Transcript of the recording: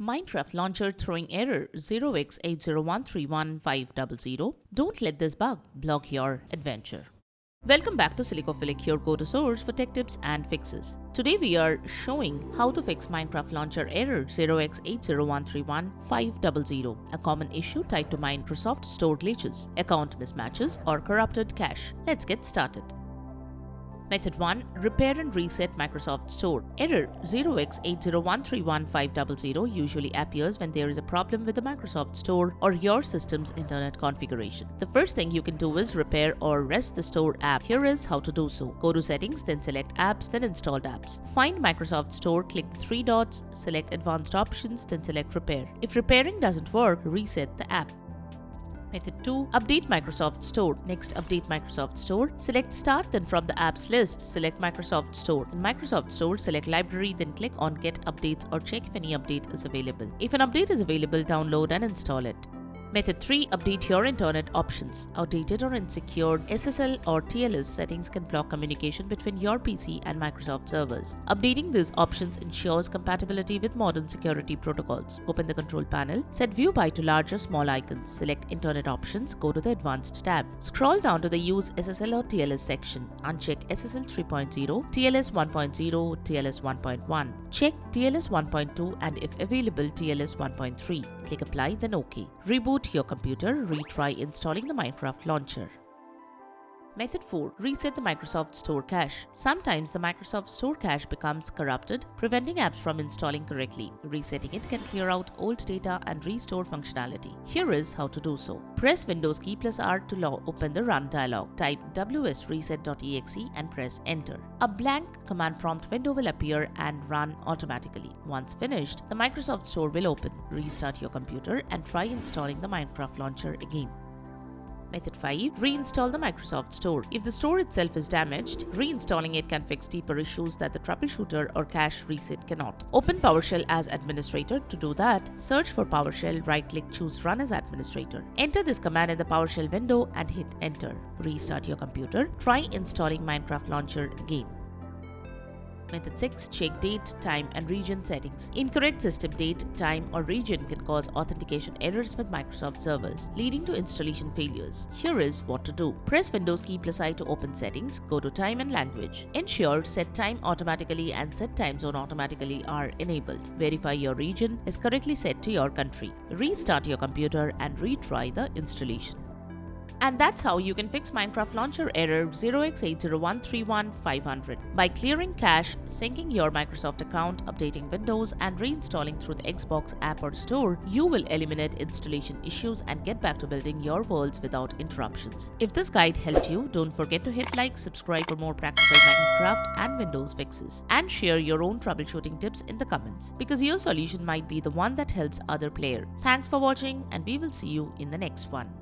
Minecraft launcher throwing error 0x80131500. Don't let this bug block your adventure. Welcome back to Silicophilic, your go-to source for tech tips and fixes. Today we are showing how to fix Minecraft launcher error 0x80131500, a common issue tied to Microsoft Store glitches, account mismatches, or corrupted cache. Let's get started. Method 1. Repair and reset Microsoft Store. Error 0x80131500 usually appears when there is a problem with the Microsoft Store or your system's internet configuration. The first thing you can do is repair or rest the Store app. Here is how to do so. Go to Settings, then select Apps, then Installed Apps. Find Microsoft Store, click the three dots, select Advanced Options, then select Repair. If repairing doesn't work, reset the app. Method 2. Update Microsoft Store. Next, update Microsoft Store. Select Start, then from the apps list, select Microsoft Store. In Microsoft Store, select Library, then click on Get Updates or check if any update is available. If an update is available, download and install it. Method 3. Update your internet options. Outdated or insecure SSL or TLS settings can block communication between your PC and Microsoft servers. Updating these options ensures compatibility with modern security protocols. Open the control panel, set view by to large or small icons. Select Internet Options, go to the Advanced tab. Scroll down to the Use SSL or TLS section. Uncheck SSL 3.0, TLS 1.0, TLS 1.1. Check TLS 1.2 and if available TLS 1.3. Click Apply, then OK. Reboot your computer, retry installing the Minecraft launcher. Method 4. Reset the Microsoft Store cache. Sometimes the Microsoft Store cache becomes corrupted, preventing apps from installing correctly. Resetting it can clear out old data and restore functionality. Here is how to do so. Press Windows key plus R to open the Run dialog. Type wsreset.exe and press Enter. A blank command prompt window will appear and run automatically. Once finished, the Microsoft Store will open. Restart your computer and try installing the Minecraft launcher again. Method 5. Reinstall the Microsoft Store. If the store itself is damaged, reinstalling it can fix deeper issues that the troubleshooter or cache reset cannot. Open PowerShell as administrator. To do that, search for PowerShell, right-click, choose Run as administrator. Enter this command in the PowerShell window and hit Enter. Restart your computer. Try installing Minecraft launcher again. Method 6. Check date, time and region settings. Incorrect system date, time or region can cause authentication errors with Microsoft servers, leading to installation failures. Here is what to do. Press Windows key plus I to open settings, go to time and language. Ensure Set Time Automatically and Set Time Zone Automatically are enabled. Verify your region is correctly set to your country. Restart your computer and retry the installation. And that's how you can fix Minecraft launcher error 0x80131500 by clearing cache, syncing your Microsoft account, updating Windows, and reinstalling through the Xbox app or store. You will eliminate installation issues and get back to building your worlds without interruptions. If this guide helped you, don't forget to hit like, subscribe for more practical Minecraft and Windows fixes, and share your own troubleshooting tips in the comments, because your solution might be the one that helps other players. Thanks for watching, and we will see you in the next one.